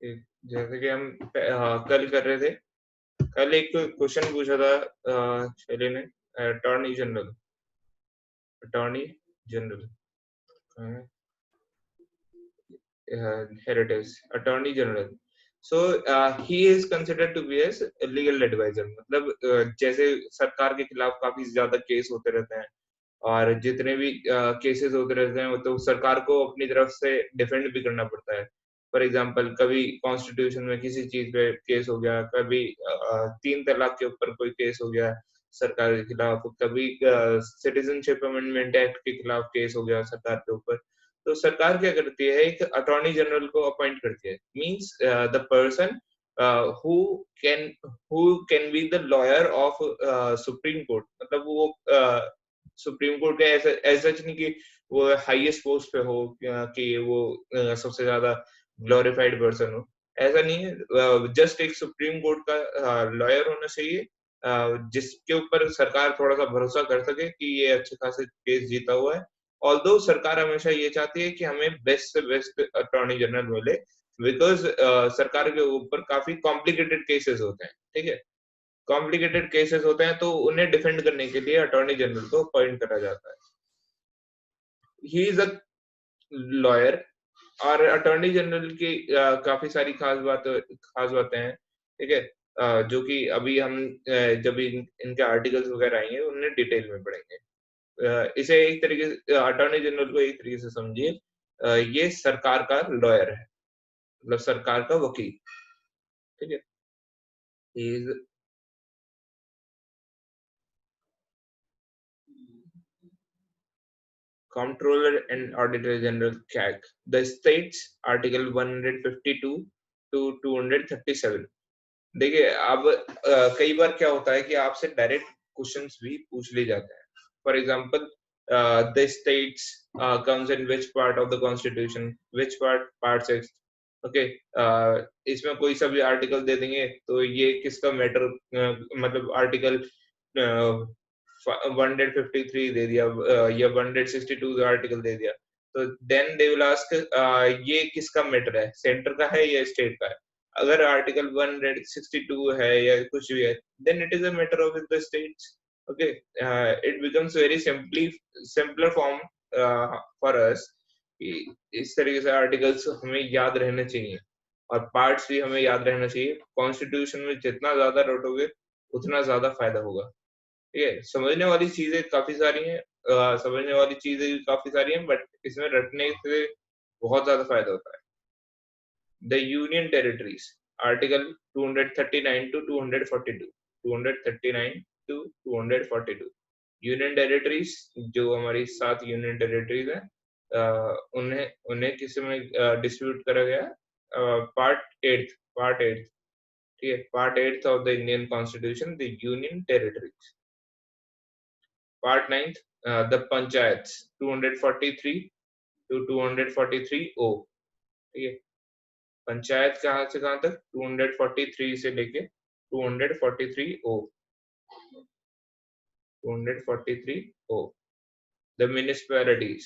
जैसे कि हम कल कर रहे थे, कल एक क्वेश्चन पूछा था शैली ने, attorney general, attorney general, here it is, attorney general. So he is considered to be as a legal advisor. मतलब जैसे सरकार के खिलाफ काफी ज्यादा केस होते रहते हैं, और जितने भी केसेस होते रहते हैं, वो तो सरकार को अपनी तरफ से डिफेंड भी करना पड़ता है। फॉर एग्जांपल, कभी कॉन्स्टिट्यूशन में किसी चीज पे केस हो गया, कभी 3 तलाक के ऊपर कोई केस हो गया सरकार के खिलाफ, कभी सिटीजनशिप अमेंडमेंट एक्ट के खिलाफ केस हो गया सरकार के ऊपर। तो सरकार क्या करती है, एक अटॉर्नी जनरल को अपॉइंट करती है, means the person who can who can be the lawyer of supreme court. मतलब वो सुप्रीम कोर्ट के ऐसा नहीं कि वो हाईएस्ट पोस्ट पे हो, कि वो सबसे ज्यादा ग्लोरिफाइड पर्सन हो, ऐसा नहीं है। जस्ट एक सुप्रीम कोर्ट का लॉयर होना चाहिए, जिसके ऊपर सरकार थोड़ा सा भरोसा कर सके कि ये अच्छे खासे केस जीता हुआ है। ऑल्दो सरकार हमेशा ये चाहती है कि हमें बेस्ट से बेस्ट अटॉर्नी जनरल मिले, बिकॉज सरकार के ऊपर काफी कॉम्प्लिकेटेड केसेस होते हैं, ठीक है। कॉम्प्लिकेटेड केसेस होते हैं, तो उन्हें डिफेंड करने के लिए अटॉर्नी जनरल को अपॉइंट करा जाता है। He is a lawyer. और अटॉर्नी जनरल की काफी सारी खास बातें हैं, ठीक है, जो कि अभी हम जब इनके आर्टिकल्स वगैरह आएंगे उन्हें डिटेल में पढ़ेंगे। इसे एक तरीके से अटॉर्नी जनरल को एक तरीके से समझिए, ये सरकार का लॉयर है, मतलब सरकार का वकील, ठीक है। He is Comptroller and Auditor General CAG. The states Article 152 to 237. देखिए, अब कई बार क्या होता है कि आपसे डायरेक्ट क्वेश्चंस भी पूछ लिए जाते हैं। For example, the states comes in which part of the constitution, which part 6। Okay, इसमें कोई सा भी आर्टिकल दे देंगे तो ये किसका मैटर, मतलब आर्टिकल 153 दे दिया, या 162 का आर्टिकल दे दिया, तो देन दे विल आस्क ये किसका मैटर है, सेंटर का है या स्टेट का है। अगर आर्टिकल 162 है या कुछ भी है, then it is a matter of the states. Okay, it becomes very simpler form for us, कि इस तरीके से आर्टिकल्स हमें याद रहने चाहिए, और पार्ट्स भी हमें याद रहना चाहिए। कॉन्स्टिट्यूशन में जितना ज्यादा रटोगे उतना ज्यादा फायदा होगा, ठीक है। समझने वाली चीजें काफी सारी हैं, समझने वाली चीजें भी काफी सारी हैं, बट इसमें रटने से बहुत ज्यादा फायदा होता है। The Union Territories, Article 239 to 242, 239 to 242। Union territories, जो हमारी 7 यूनियन टेरिटरीज हैं, उन्हें उन्हें किस में डिस्ट्रीब्यूट करा गया, पार्ट 8, ठीक है, part 8 of the Indian constitution, the union territories. Part 9, the panchayat, 243 to 243 ओ, ठीक है। पंचायत कहाँ से कहाँ तक, 243 से लेके 243 O, 243 O. The municipalities,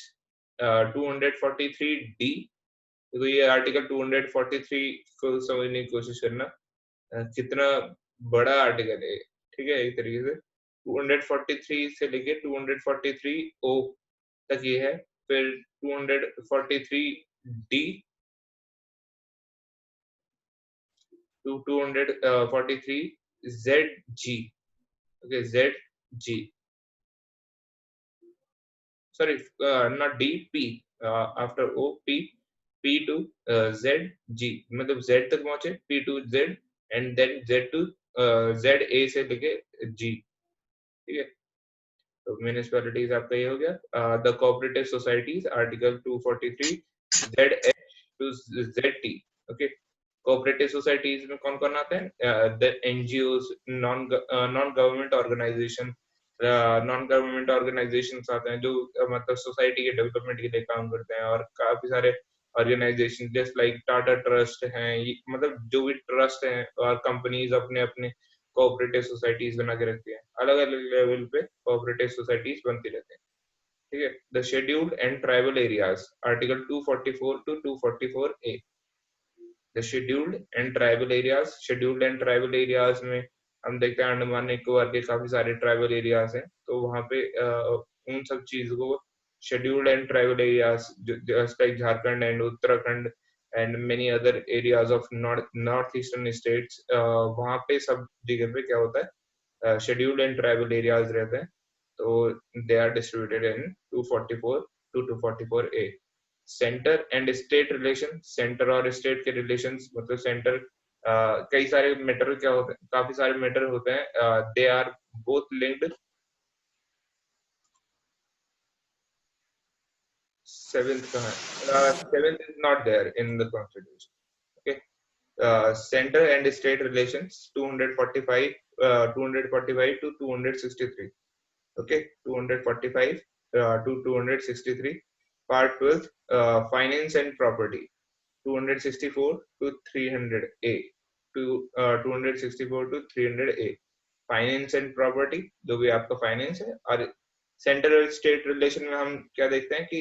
243 D. तो ये आर्टिकल 243 को समझने की कोशिश करना, कितना बड़ा आर्टिकल है, ठीक है। एक तरीके से 243 से लेके 243 ओ तक ये है। फिर 243 D to 243 ZG, okay, ZG, sorry, not D, P, after O, P to ZG, मतलब Z तक पहुंचे, P to Z, and then Z to ZA से लेके G, ठीक है। तो म्यूनिसिपैलिटीज आपका ये हो गया। The cooperative societies, article 243 ZH to ZT, okay. Cooperative societies में कौन कौन आते हैं, the NGOs, non government organisation, non government organisation आते हैं जो मतलब सोसाइटी के डेवलपमेंट के लिए काम करते हैं, और काफी सारे organisation just like Tata Trust हैं, मतलब जो भी ट्रस्ट हैं और कंपनीज अपने अपने कोऑपरेटिव सोसाइटीज बना के रखती हैं, अलग अलग लेवल पे कोऑपरेटिव सोसाइटीज बनती रहती हैं, ठीक है। The scheduled and tribal areas, article 244 to 244 A, the scheduled and tribal areas, scheduled and tribal areas में हम देखते हैं अंडमान निकोबार के काफी सारे ट्राइबल एरियाज हैं, तो वहाँ पे उन सब चीजों को scheduled and tribal areas just like Jharkhand and Uttarakhand and many other areas of north eastern states, वहाँ पे सब जगह पे क्या होता है, शेड्यूल्ड एंड ट्राइबल एरियाज रहते हैं, तो they are distributed in 244 to 244 A. Centre and state relation, centre और स्टेट के रिलेशंस, मतलब सेंटर कई सारे मैटर क्या होते हैं, काफी सारे मैटर होते हैं, they are both linked. Seventh कहाँ है? Seventh is not there in the constitution. Okay, center and state relations 245, 245 to 263, okay, 245 to 263, part 12, finance and property 264 to 300A, to 264 to 300A, finance and property, जो भी आपका finance है। और centre और state relation में हम क्या देखते हैं कि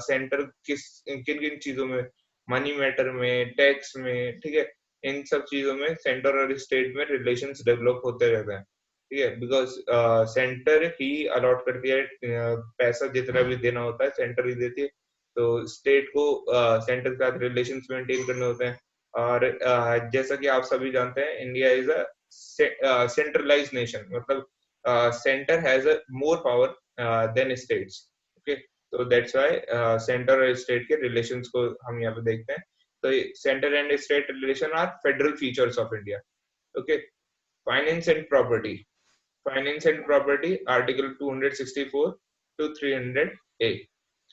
सेंटर किन किन चीजों में, मनी मैटर में, टैक्स में, ठीक है, इन सब चीजों में सेंटर और स्टेट में रिलेशंस डेवलप होते रहते हैं, ठीक है, बिकॉज सेंटर ही अलॉट करती है, पैसा जितना भी देना होता है सेंटर ही देती है, तो स्टेट को सेंटर के साथ रिलेशंस मेंटेन करने होते हैं। और जैसा कि आप सभी जानते हैं, India is a centralized nation, मतलब center has a more power than states, okay, so that's why center और state के relations को हम यहाँ पे देखते हैं। तो center and state relation are federal features of India, okay। finance and property, finance and property article 264 to 300A,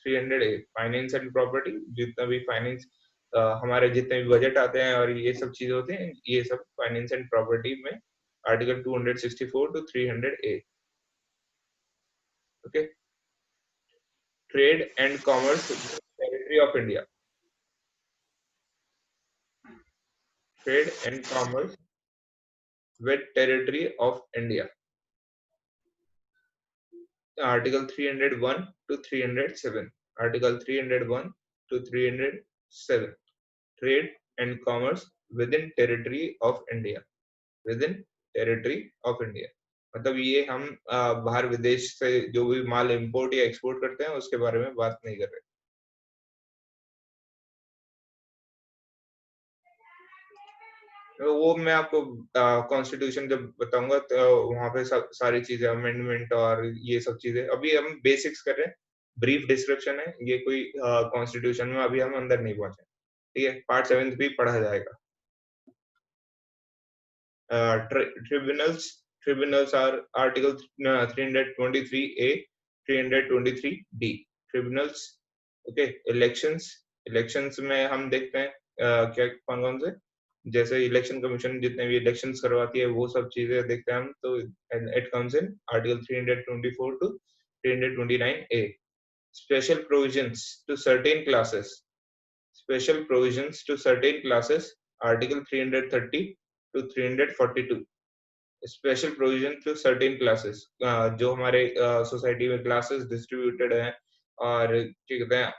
300A, finance and property, जितना भी फाइनेंस हमारे जितने भी बजट आते हैं और ये सब चीजें होते हैं, ये सब फाइनेंस एंड प्रॉपर्टी में article 264 to 300A, okay. Trade and commerce territory of India, trade and commerce with territory of India, article 301 to 307, article 301 to 307, trade and commerce within territory of India, within territory of India, मतलब ये हम बाहर विदेश से जो भी माल import या export करते हैं उसके बारे में बात नहीं कर रहे। तो वो मैं आपको कॉन्स्टिट्यूशन जब बताऊंगा तो वहां पे सब सारी चीजें, अमेंडमेंट और ये सब चीजें, अभी हम बेसिक्स कर रहे हैं, ब्रीफ डिस्क्रिप्शन है, ये कोई कॉन्स्टिट्यूशन में अभी हम अंदर नहीं पहुंचे, ठीक है, पार्ट 7 भी पढ़ा जाएगा। Tribunals, tribunals are article 323A, 323D, tribunals, okay. Elections, elections में हम देखते हैं क्या कौन कौन से, जैसे इलेक्शन कमीशन जितने भी इलेक्शंस करवाती है वो सब चीजें देखते हैं हम, तो it comes in article 324 to 329A। Special provisions to certain classes, special provisions to certain classes, article 330 to 342, special provision to certain classes, जो हमारे सोसाइटी में क्लासेस डिस्ट्रीब्यूटेड हैं, और क्या कहते हैं,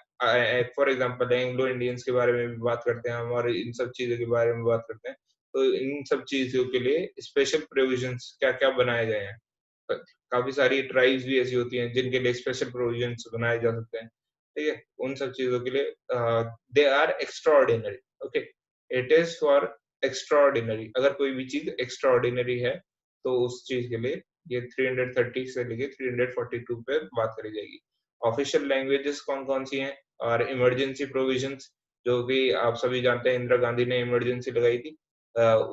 फॉर एग्जांपल एंग्लो इंडियंस के बारे में भी बात करते हैं हम, और इन सब चीजों के बारे में बात करते हैं, तो इन सब चीजों के लिए स्पेशल प्रोविजंस क्या क्या बनाए गए हैं। काफी सारी ट्राइब्स भी ऐसी होती हैं जिनके लिए स्पेशल प्रोविजंस बनाए जा सकते हैं, ठीक है, उन सब चीजों के लिए they are extraordinary, okay, it is for extraordinary, अगर कोई भी चीज एक्स्ट्राऑर्डिनरी है तो उस चीज के लिए ये 330 से लेके 342 पे बात करी जाएगी। ऑफिशियल लैंग्वेजेस कौन कौन सी हैं, और इमरजेंसी प्रोविजंस, जो भी आप सभी जानते हैं इंदिरा गांधी ने इमरजेंसी लगाई थी,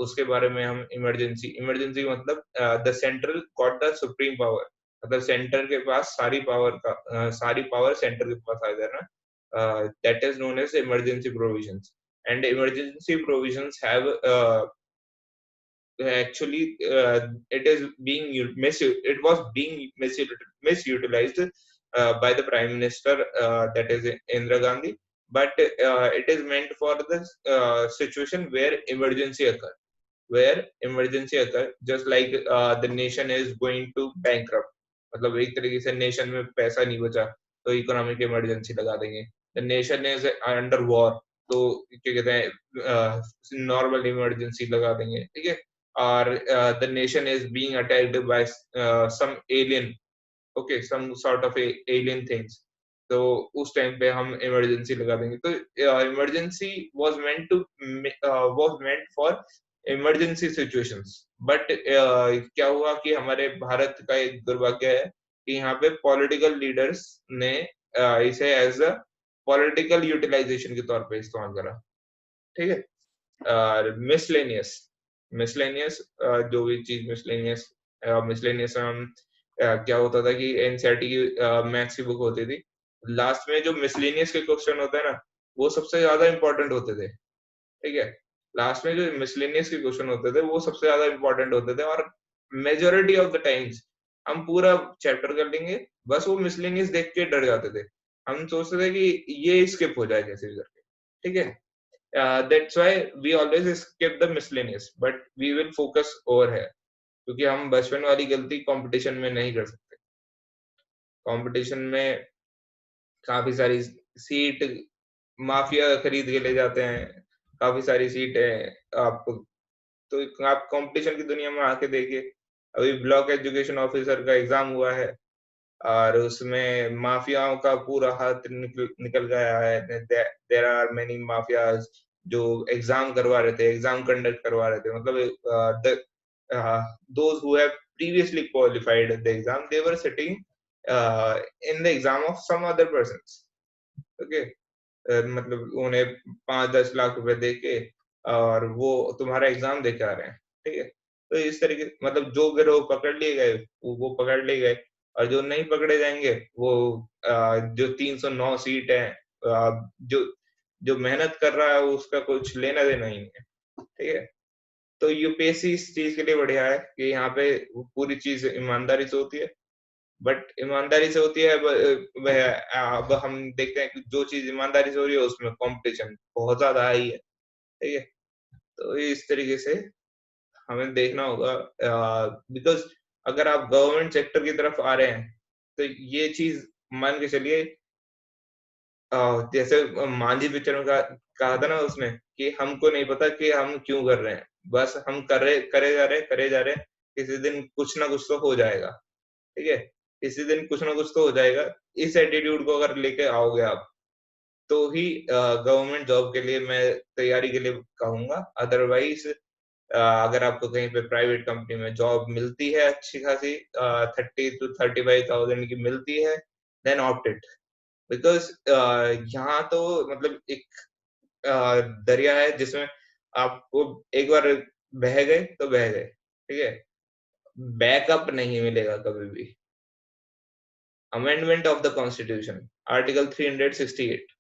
उसके बारे में हम इमरजेंसी, इमरजेंसी मतलब the central got the supreme power, मतलब सेंटर के पास सारी पावर का सारी पावर सेंटर के पास आ जाना, that is known as emergency provisions. And emergency provisions have actually it is being it was being misutilized by the prime minister, that is Indira Gandhi, but it is meant for the situation where emergency occur, just like the nation is going to bankrupt, मतलब एक तरीके से nation में पैसा नहीं बचा तो economic emergency लगा देंगे, the nation is under war, तो क्या कहते हैं नॉर्मल इमरजेंसी लगा देंगे, ठीक है। और the nation is being attacked by some alien, okay, some sort of alien things, तो उस टाइम पे हम इमरजेंसी लगा देंगे। तो emergency was meant for emergency situations, but क्या हुआ कि हमारे भारत का एक दुर्भाग्य है कि यहाँ पे पॉलिटिकल लीडर्स ने इसे एज अ पॉलिटिकल यूटिलाइजेशन के तौर पे इस्तेमाल करा, ठीक है। और मिसलेनियस मिसलेनियस जो भी चीज मिसलेनियस मिसलेनियस में हम क्या होता था कि एनसीईआरटी की मैथ्स की बुक होती थी, लास्ट में जो मिसलेनियस के क्वेश्चन होते हैं ना, वो सबसे ज्यादा इंपॉर्टेंट होते थे, ठीक है। लास्ट में जो मिसलेनियस के क्वेश्चन होते थे वो सबसे ज्यादा इंपॉर्टेंट होते थे, और मेजोरिटी ऑफ द टाइम्स हम पूरा चैप्टर कर लेंगे, बस वो मिसलेनियस देख के डर जाते थे। हम सोचते थे कि ये स्किप हो जाए कैसे भी करके, ठीक है। That's why we always skip the miscellaneous, but we will focus over here, क्योंकि हम बचपन वाली गलती कंपटीशन में नहीं कर सकते। कंपटीशन में काफी सारी सीट माफिया खरीद के ले जाते हैं, काफी सारी सीटें आप, तो आप कंपटीशन की दुनिया में आके देखिए। अभी ब्लॉक एजुकेशन ऑफिसर का एग्जाम हुआ है और उसमें माफियाओं का पूरा हाथ निकल गया है। देयर आर मेनी माफियाज जो एग्जाम करवा रहे थे, एग्जाम कंडक्ट करवा रहे थे, मतलब those who have previously qualified the exam, they were sitting in the exam of some other persons, okay. मतलब उन्हें 5-10 लाख रुपए दे के और वो तुम्हारा एग्जाम दे के आ रहे हैं, ठीक है। तो इस तरीके मतलब जो गिरोह पकड़ लिए गए वो पकड़ लिए गए, और जो नहीं पकड़े जाएंगे वो जो 309 सीट है, जो जो मेहनत कर रहा है उसका कुछ लेना देना ही नहीं है, ठीक है। तो यूपीएससी इस चीज के लिए बढ़िया है कि यहाँ पे पूरी चीज ईमानदारी से होती है, बट ईमानदारी से होती है वह अब हम देखते हैं कि जो चीज ईमानदारी से हो रही है उसमें कंपटीशन बहुत ज्यादा हाई है, ठीक है। तो इस तरीके से हमें देखना होगा, बिकॉज अगर आप गवर्नमेंट सेक्टर की तरफ आ रहे हैं तो ये चीज मान के चलिए, जैसे मांझी पिक्चर में कहा था ना उसने कि हमको नहीं पता कि हम क्यों कर रहे हैं, बस हम करे जा रहे हैं, किसी दिन कुछ ना कुछ तो हो जाएगा, ठीक है। किसी दिन कुछ ना कुछ तो हो जाएगा, इस एटीट्यूड को अगर लेके आओगे आप तो ही गवर्नमेंट जॉब के लिए मैं तैयारी के लिए कहूंगा। अदरवाइज अगर आपको कहीं पे प्राइवेट कंपनी में जॉब मिलती है अच्छी खासी 30 to 35,000 की मिलती है, देन ऑप्ट इट, बिकॉज यहाँ तो मतलब एक दरिया है जिसमें आपको एक बार बह गए तो बह गए, ठीक है। बैकअप नहीं मिलेगा कभी भी। Amendment of the constitution, article 368,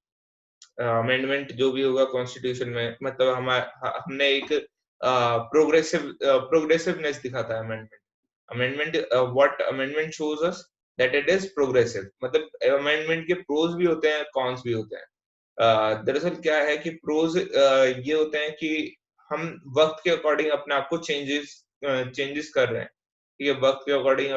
amendment जो भी होगा कॉन्स्टिट्यूशन में, मतलब हमने एक प्रोग्रेसिवनेस दिखाता है amendment. Amendment what amendment shows us that it is progressive, मतलब अमेंडमेंट के प्रोज भी होते हैं, कॉन्स भी होते हैं। दरअसल क्या है कि प्रोज ये होते हैं कि हम वक्त के अकॉर्डिंग अपने आप को चेंजेस कर रहे हैं, ठीक है, वक्त के अकॉर्डिंग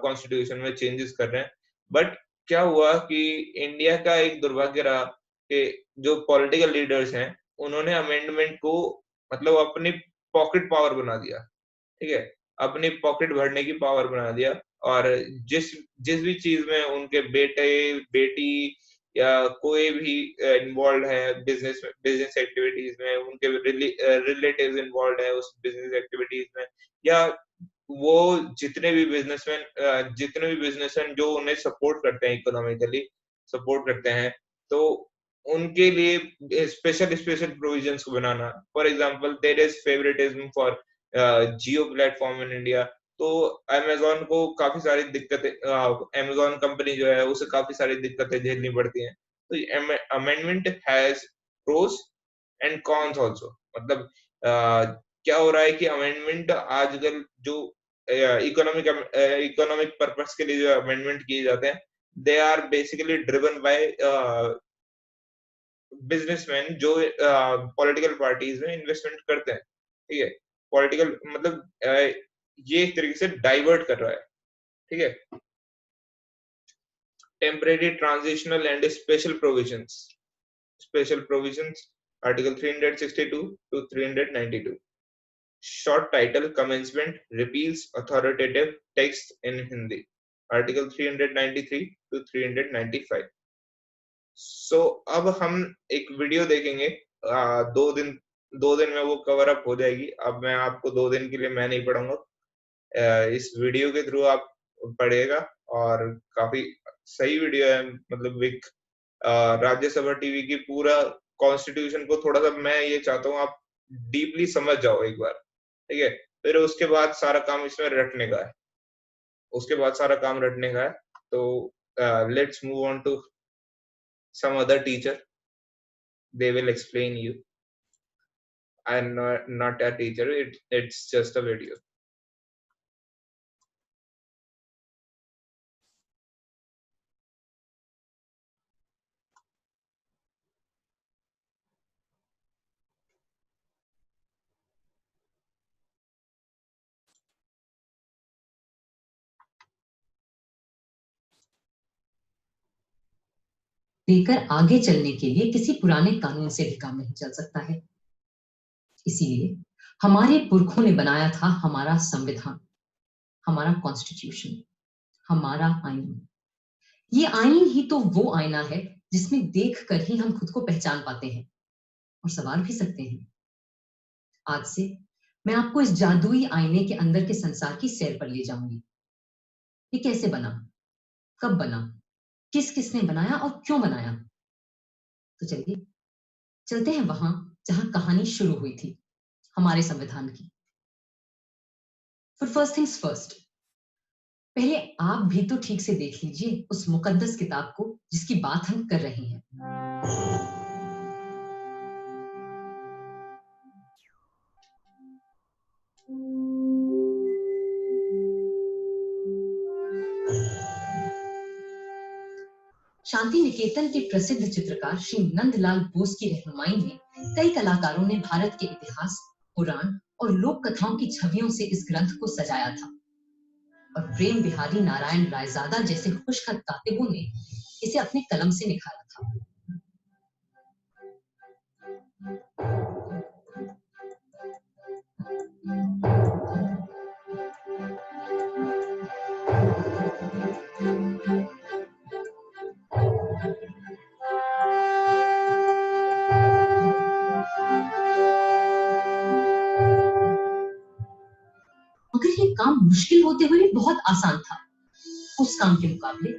कॉन्स्टिट्यूशन में चेंजेस कर रहे हैं। बट क्या हुआ कि इंडिया का एक दुर्भाग्य रहा कि जो पॉलिटिकल लीडर्स हैं उन्होंने अमेंडमेंट को मतलब अपनी पॉकेट पावर बना दिया, ठीक है, अपनी पॉकेट भरने की पावर बना दिया। और जिस जिस भी चीज में उनके बेटे बेटी या कोई भी इन्वॉल्व है बिजनेस एक्टिविटीज में, उनके रिलेटिव्स इन्वॉल्व है उस बिजनेस एक्टिविटीज में, या वो जितने भी बिजनेसमैन जो उन्हें सपोर्ट करते हैं, इकोनॉमिकली सपोर्ट करते हैं, तो उनके लिए स्पेशल स्पेशल प्रोविजंस को बनाना। For example there is favouritism for Jio platform in India, तो अमेज़न को काफी सारी दिक्कतें, अमेज़न कंपनी जो है उसे काफी सारी दिक्कतें झेलनी पड़ती हैं। तो amendment has pros and cons also, मतलब क्या हो रहा है कि अमेंडमेंट आजकल जो इकोनॉमिक पर्पस के लिए जो अमेंडमेंट किए जाते हैं, they are basically driven by businessman जो पॉलिटिकल पार्टीज में इन्वेस्टमेंट करते हैं, ठीक है। पॉलिटिकल मतलब ये एक तरीके से डाइवर्ट कर रहा है, ठीक है। Temporary transitional and special provisions, special provisions, Article 362 to 392. Short title commencement repeals authoritative text in Hindi, Article 393 to 395. So अब हम एक वीडियो देखेंगे, 2 दिन में वो कवर अप हो जाएगी। अब मैं आपको 2 दिन के लिए मैं नहीं पढ़ूंगा, इस वीडियो के थ्रू आप पढ़िएगा, और काफी सही वीडियो है। मतलब एक राज्यसभा टीवी की पूरा कॉन्स्टिट्यूशन को थोड़ा सा मैं ये चाहता हूँ आप डीपली समझ जाओ एक बार, ठीक है। फिर उसके बाद सारा काम इसमें रटने का है, तो let's move on to some other teacher. They will explain you. I'm not a teacher, it's just a video. देकर आगे चलने के लिए किसी पुराने कानून से भी काम नहीं चल सकता है। इसीलिए हमारे पुरखों ने बनाया था हमारा संविधान, हमारा कॉन्स्टिट्यूशन, हमारा आईन। ये आईन ही तो वो आईना है जिसमें देखकर ही हम खुद को पहचान पाते हैं और संवार भी सकते हैं। आज से मैं आपको इस जादुई आईने के अंदर के संसार की सैर पर ले जाऊंगी। ये कैसे बना, कब बना, किस किसने बनाया और क्यों बनाया। तो चलिए चलते हैं वहां जहां कहानी शुरू हुई थी, हमारे संविधान की। फर्स्ट थिंग्स फर्स्ट, पहले आप भी तो ठीक से देख लीजिए उस मुकद्दस किताब को जिसकी बात हम कर रहे हैं। शांति निकेतन के प्रसिद्ध चित्रकार श्री नंदलाल बोस की रहनुमाई में कई कलाकारों ने भारत के इतिहास, पुराण और लोक कथाओं की छवियों से इस ग्रंथ को सजाया था, और प्रेम बिहारी नारायण रायजादा जैसे खुशखत कातिबों ने इसे अपने कलम से निखारा था। मगर ये काम मुश्किल होते हुए बहुत आसान था उस काम के मुकाबले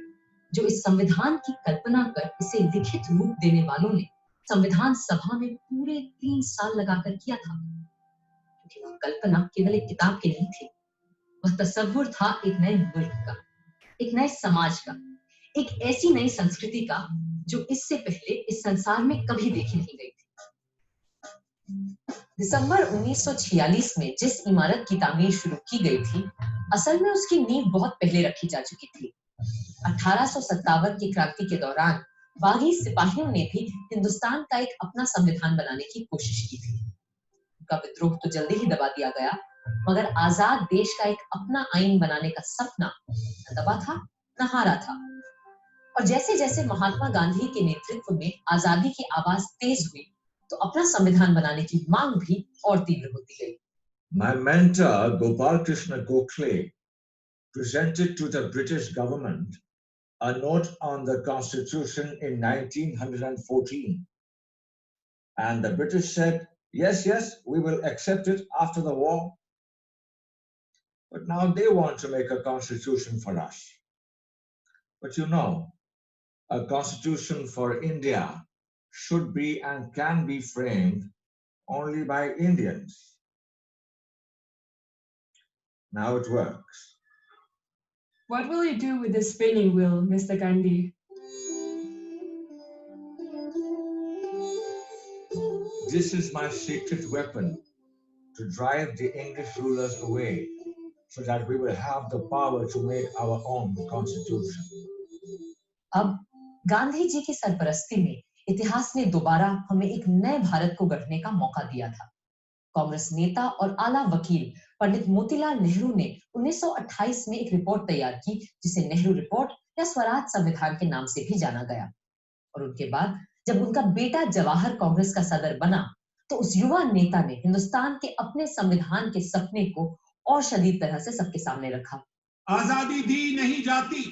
जो इस संविधान की कल्पना कर इसे लिखित रूप देने वालों ने संविधान सभा में पूरे 3 साल लगाकर किया था। क्योंकि वह कल्पना केवल एक किताब की नहीं थी, वह तसव्वुर था एक नए मुल्क का, एक नए समाज का, एक ऐसी नई संस्कृति का जो इससे पहले इस संसार में कभी देखी नहीं गई थी। दिसंबर 1946 में जिस इमारत की तामीर शुरू की गई थी, असल में उसकी नींव बहुत पहले रखी जा चुकी थी। 1857 की क्रांति के दौरान बागी सिपाहियों ने भी हिंदुस्तान का एक अपना संविधान बनाने की कोशिश की थी। उनका विद्रोह तो जल्दी ही दबा दिया गया, मगर आजाद देश का एक अपना आईन बनाने का सपना न दबा था न हारा था। और जैसे जैसे महात्मा गांधी के नेतृत्व में आजादी की आवाज तेज हुई, तो अपना संविधान बनाने की मांग भी और तीव्र होती गई। My mentor Gopal Krishna Gokhale presented to the British government a note on the Constitution in 1914, and the British said, yes, we will accept it after the war. But now they want to make a constitution for us. But you know, a constitution for India should be and can be framed only by Indians. Now it works. What will you do with the spinning wheel, Mr. Gandhi? This is my secret weapon to drive the English rulers away so that we will have the power to make our own constitution. अब गांधी जी की सरपरस्ती में इतिहास ने दोबारा हमें एक नए भारत को गढ़ने का मौका दिया था। कांग्रेस नेता और आला वकील पंडित मोतीलाल नेहरू ने 1928 में एक रिपोर्ट तैयार की जिसे नेहरू रिपोर्ट या स्वराज संविधान के नाम से भी जाना गया। और उनके बाद जब उनका बेटा जवाहर कांग्रेस का सदर बना तो उस युवा नेता ने हिंदुस्तान के अपने संविधान के सपने को और शदीद तरह से सबके सामने रखा। आजादी दी नहीं जाती,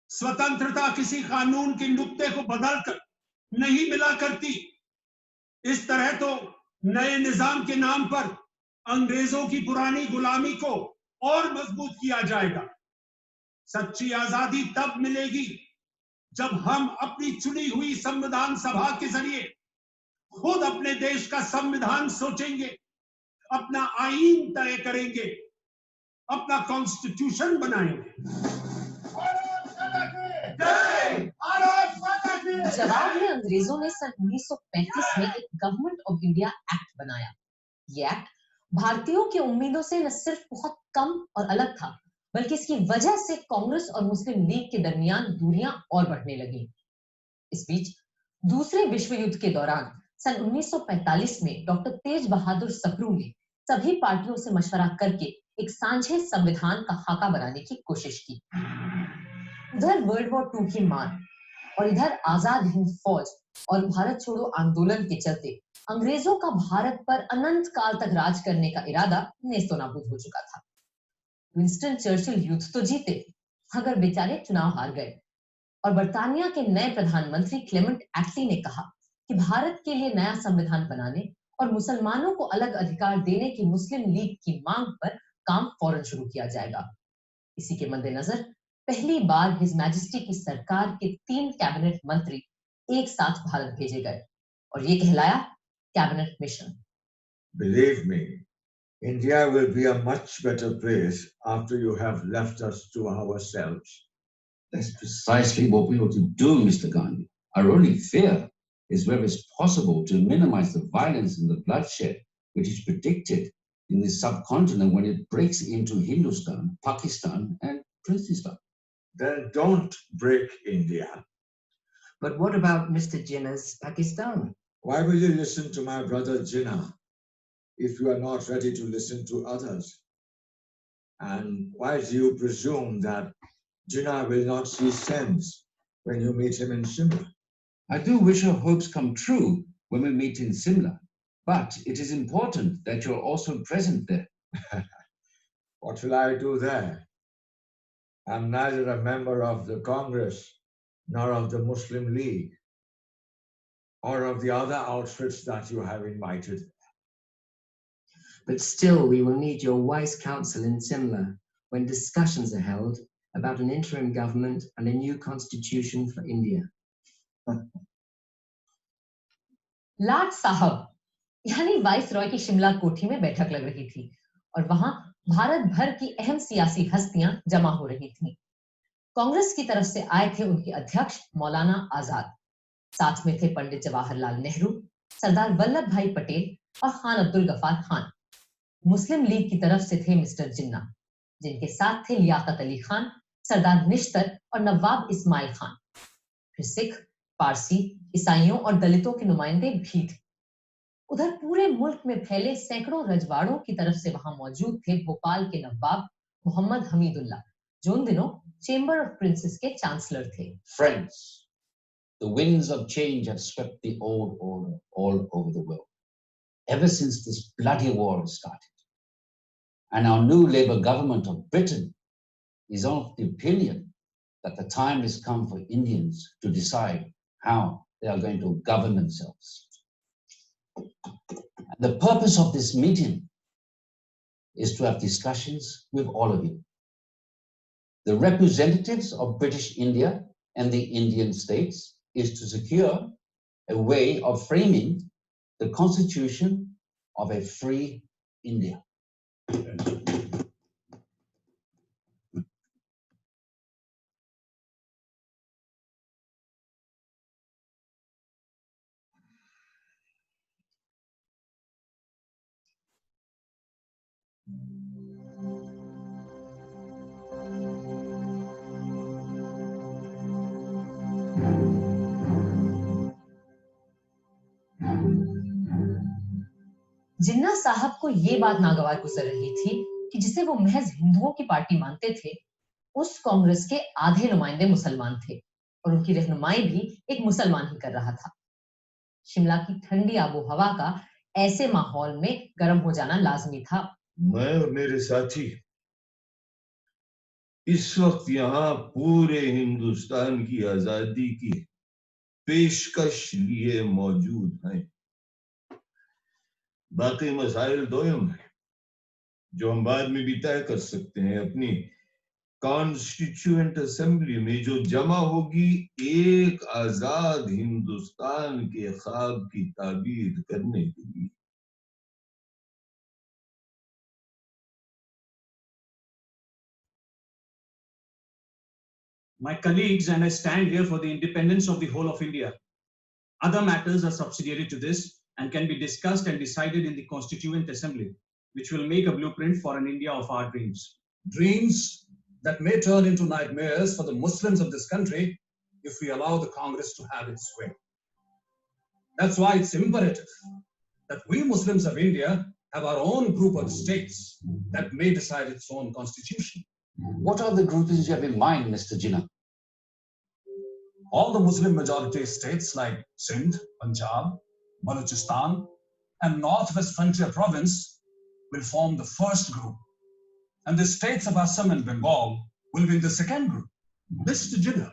स्वतंत्रता किसी कानून के नुक्ते को बदलकर नहीं मिला करती। इस तरह तो नए निजाम के नाम पर अंग्रेजों की पुरानी गुलामी को और मजबूत किया जाएगा। सच्ची आजादी तब मिलेगी जब हम अपनी चुनी हुई संविधान सभा के जरिए खुद अपने देश का संविधान सोचेंगे, अपना आईन तय करेंगे, अपना कॉन्स्टिट्यूशन बनाएंगे। जवाब में अंग्रेजों ने सन 1935 में एक गवर्नमेंट ऑफ इंडिया एक्ट बनाया। ये एक्ट भारतीयों की उम्मीदों से न सिर्फ बहुत कम और अलग था, बल्कि इसकी वजह से कांग्रेस और मुस्लिम लीग के दरमियान दूरियां और बढ़ने लगी। इस बीच दूसरे विश्व युद्ध के दौरान सन 1945 में डॉक्टर तेज बहादुर सप्रू ने सभी पार्टियों से मशवरा करके एक सांझे संविधान का खाका बनाने की कोशिश की। उधर वर्ल्ड वॉर 2 की मार और इधर आजाद हिंद फौज और भारत छोड़ो आंदोलन के चलते अंग्रेजों का भारत पर अनंत काल तक राज करने का इरादा नेस्तनाबूद हो चुका था। विंस्टन चर्चिल युद्ध तो जीते, मगर बेचारे चुनाव हार गए और बर्तानिया के नए प्रधानमंत्री क्लेमेंट एटली ने कहा कि भारत के लिए नया संविधान बनाने और मुसलमानों को अलग अधिकार देने की मुस्लिम लीग की मांग पर काम फौरन शुरू किया जाएगा। इसी के मद्देनजर पहली बार हिज मैजेस्टी की सरकार के 3 कैबिनेट मंत्री एक साथ भारत भेजे गए और ये कहलाया cabinet mission. Believe me, India will be a much better place after you have left us to ourselves. That's precisely what we ought to do, Mr. Gandhi. Our only fear is where it's possible to minimize the violence and the bloodshed which is predicted in this subcontinent when it breaks into Hindustan, Pakistan, and Princetton. Then don't break India. But what about Mr. Jinnah's Pakistan? Why will you listen to my brother Jinnah if you are not ready to listen to others? And why do you presume that Jinnah will not see sense when you meet him in Shimla? I do wish our hopes come true when we meet in Simla, but it is important that you're also present there. What will I do there? I'm neither a member of the Congress nor of the Muslim League or of the other outfits that you have invited. But still, we will need your wise counsel in Simla when discussions are held about an interim government and a new constitution for India. लाट साहब यानी vice Roy की शिमला कोठी में बैठक लग रही थी और वहां भारत भर की अहम सियासी हस्तियां जमा हो रही थीं। कांग्रेस की तरफ से आए थे उनके अध्यक्ष मौलाना आजाद, साथ में थे पंडित जवाहरलाल नेहरू, सरदार वल्लभ भाई पटेल और खान अब्दुल गफार खान। मुस्लिम लीग की तरफ से थे मिस्टर जिन्ना, जिनके साथ थे लियाकत अली खान, सरदार निश्तर और नवाब इस्माइल खान। फिर सिख, पारसी, ईसाइयों और दलितों के नुमाइंदे भी थे। उधर पूरे मुल्क में फैले सैकड़ों रजवाड़ों की तरफ से वहां मौजूद थे भोपाल के नवाब मोहम्मद हमीदुल्लाह, जो उन दिनों चेंबर ऑफ प्रिंसेस के चांसलर थे। Friends, the winds of change have swept the old order all over the world, ever since this bloody war started. And our new Labour government of Britain is of the opinion that the time has come for Indians to decide how they are going to govern themselves. And the purpose of this meeting is to have discussions with all of you. The representatives of British India and the Indian states is to secure a way of framing the constitution of a free India. जिन्ना साहब को ये बात नागवार गुजर रही थी कि जिसे वो महज हिंदुओं की पार्टी मानते थे, उस कांग्रेस के आधे नुमाइंदे मुसलमान थे और उनकी रहनुमाई भी एक मुसलमान ही कर रहा था। शिमला की ठंडी आबोहवा का ऐसे माहौल में गर्म हो जाना लाजमी था। मैं और मेरे साथी इस वक्त यहाँ पूरे हिंदुस्तान की आजादी की पेशकश लिए मौजूद हैं। बाकी मसाइल दोयम है जो हम बाद में भी तय कर सकते हैं। अपनी कॉन्स्टिट्यूएंट असेंबली में जो जमा होगी एक आजाद हिंदुस्तान के ख्वाब की ताबीर करने के लिए। My colleagues and I stand here for the independence of the whole of India. Other matters are subsidiary to this and can be discussed and decided in the Constituent Assembly, which will make a blueprint for an India of our dreams. Dreams that may turn into nightmares for the Muslims of this country if we allow the Congress to have its way. That's why it's imperative that we Muslims of India have our own group of states that may decide its own constitution. What are the groupings you have in mind, Mr. Jinnah? All the Muslim majority states like Sindh, Punjab, Balochistan, and Northwest Frontier Province will form the first group. And the states of Assam and Bengal will be in the second group. Mr. Jinnah,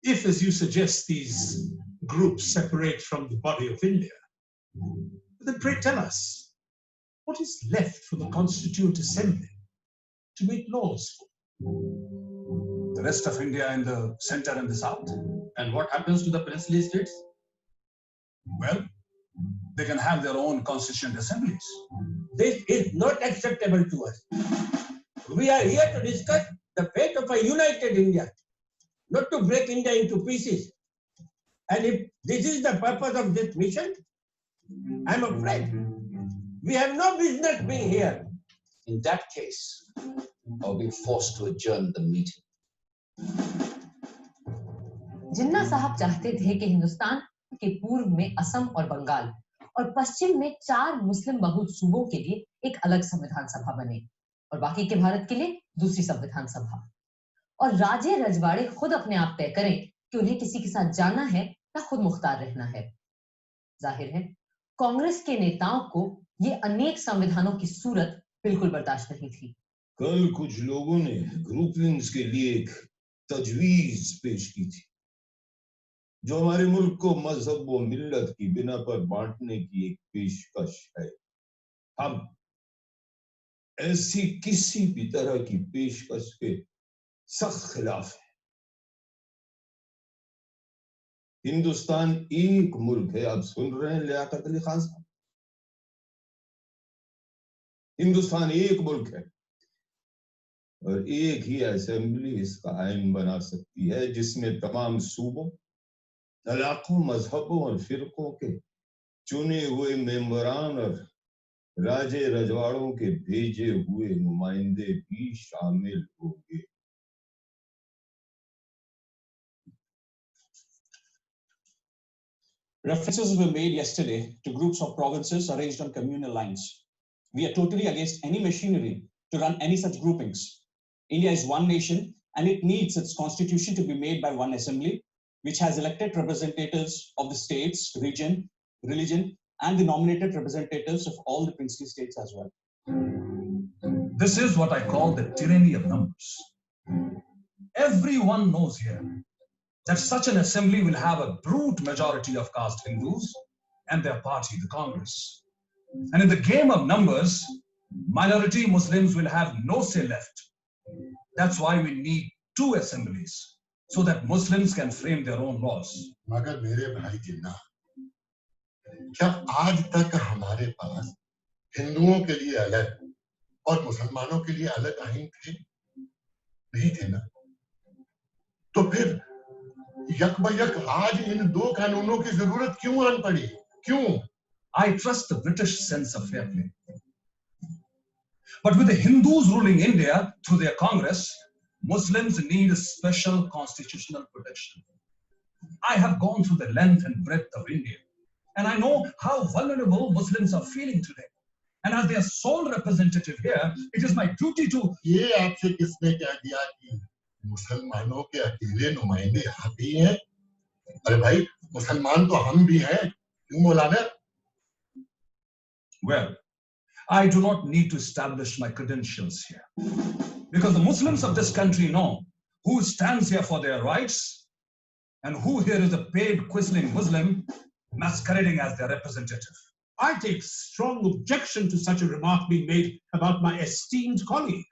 if, as you suggest, these groups separate from the body of India, then pray tell us, what is left for the Constituent Assembly to make laws for? The rest of India in the center and the south. And what happens to the princely states? Well, they can have their own constituent assemblies. This is not acceptable to us. We are here to discuss the fate of a united India, not to break India into pieces. And if this is the purpose of this mission, I'm afraid we have no business being here. In that case, I'll be forced to adjourn the meeting. जिन्ना साहब चाहते थे कि हिंदुस्तान के पूर्व में असम और बंगाल और पश्चिम में 4 मुस्लिम बहुल सूबों के लिए एक अलग संविधान सभा बने और बाकी के भारत के लिए दूसरी संविधान सभा, और राजे रजवाड़े खुद अपने आप तय करें कि उन्हें किसी के साथ जाना है या खुद मुख्तार रहना है। जाहिर है कांग्रेस के नेताओं को ये अनेक संविधानों की सूरत बिल्कुल बर्दाश्त नहीं थी। कल कुछ लोगों ने ग्रुपलिंग्स के लिए एक तजवीज पेश की थी जो हमारे मुल्क को मजहब व मिल्लत की बिना पर बांटने की एक पेशकश है। हम ऐसी किसी भी तरह की पेशकश के सख्त खिलाफ हैं। हिंदुस्तान एक मुल्क है। आप सुन रहे हैं लियाकत अली खान साहब, हिंदुस्तान एक मुल्क है और एक ही असेंबली इसका आइन बना सकती है जिसमें तमाम सूबों, इलाकों, मजहबों और फिरकों के चुने हुए मेंबरान और राजे रजवाड़ों के भेजे हुए नुमाइंदे भी शामिल होंगे। References were made yesterday to groups of provinces arranged on communal lines. We are totally against any machinery to run any such groupings. India is one nation and it needs its constitution to be made by one assembly, which has elected representatives of the states, region, religion, and the nominated representatives of all the princely states as well. This is what I call the tyranny of numbers. Everyone knows here that such an assembly will have a brute majority of caste Hindus and their party, the Congress. And in the game of numbers, minority Muslims will have no say left. That's why we need 2 assemblies, so that Muslims can frame their own laws. मगर मेरे भाई जिन्ना, क्या आज तक हमारे पास हिंदुओं के लिए अलग और मुसलमानों के लिए अलग आईन थे? नहीं थे ना? तो फिर यकबयक आज इन 2 कानूनों की जरूरत क्यों आन पड़ी? क्यों? I trust the British sense of fair play. But with the Hindus ruling India through their Congress, Muslims need a special constitutional protection. I have gone through the length and breadth of India, and I know how vulnerable Muslims are feeling today. And as their sole representative here, it is my duty to... ये आपसे किसने कह दिया कि मुसलमानों के अकेले नुमाइंदे आप ही हैं? अरे भाई, मुसलमान तो हम भी हैं, क्यों मौलाना? Well, I do not need to establish my credentials here, because the Muslims of this country know who stands here for their rights and who here is a paid quisling Muslim masquerading as their representative. I take strong objection to such a remark being made about my esteemed colleague.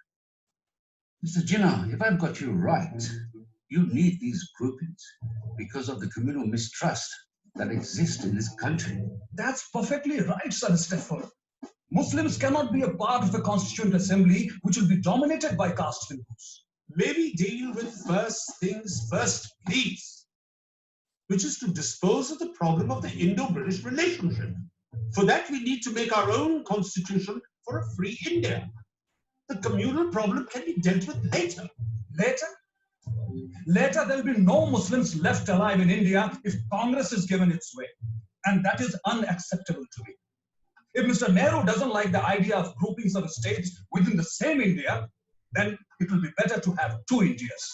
Mr. Jinnah, if I've got you right, you need these groupings because of the communal mistrust that exists in this country. That's perfectly right, Sir Stafford. Muslims cannot be a part of the Constituent Assembly, which will be dominated by caste Hindus. Maybe deal with first things first, please, which is to dispose of the problem of the Indo-British relationship. For that, we need to make our own constitution for a free India. The communal problem can be dealt with later. Later? Later, there will be no Muslims left alive in India if Congress is given its way. And that is unacceptable to me. If Mr. Nehru doesn't like the idea of groupings of states within the same India, then it will be better to have two Indias,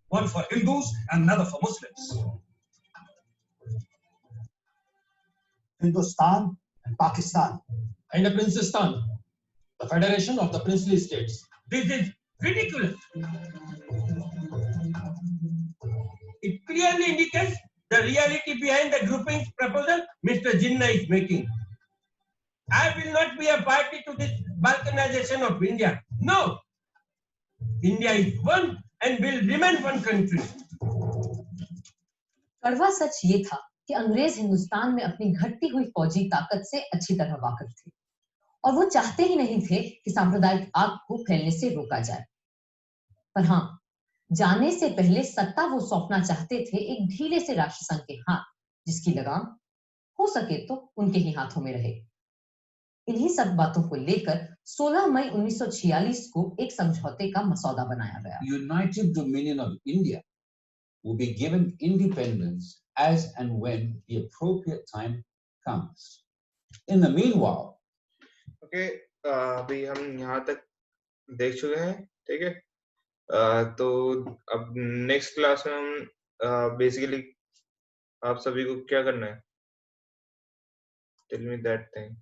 one for Hindus and another for Muslims. Hindustan and Pakistan. And the Princestan, The Federation of the Princely States. this is ridiculous. It clearly indicates the reality behind the groupings proposal Mr. Jinnah is making. I will not be a party to this balkanization of India. No! India is one and will remain one country. कड़वा सच ये था कि अंग्रेज हिंदुस्तान में अपनी घटती हुई फौजी ताकत से अच्छी तरह वाकिफ थे और वो चाहते ही नहीं थे कि सांप्रदायिक आग को फैलने से रोका जाए। पर हाँ, जाने से पहले सत्ता वो सौंपना चाहते थे एक ढीले से राष्ट्रसंघ के हाथ, जिसकी लगाम हो सके तो उनके ही हाथों में रहे। इन्हीं सब बातों को लेकर 16 मई 1946 को एक समझौते का मसौदा बनाया गया। United Dominion of India will be given independence as and when the appropriate time comes. In the meanwhile, okay, अभी हम यहाँ तक देख चुके हैं, ठीक है? तो अब नेक्स्ट क्लास में हम बेसिकली आप सभी को क्या करना है? Tell me that thing.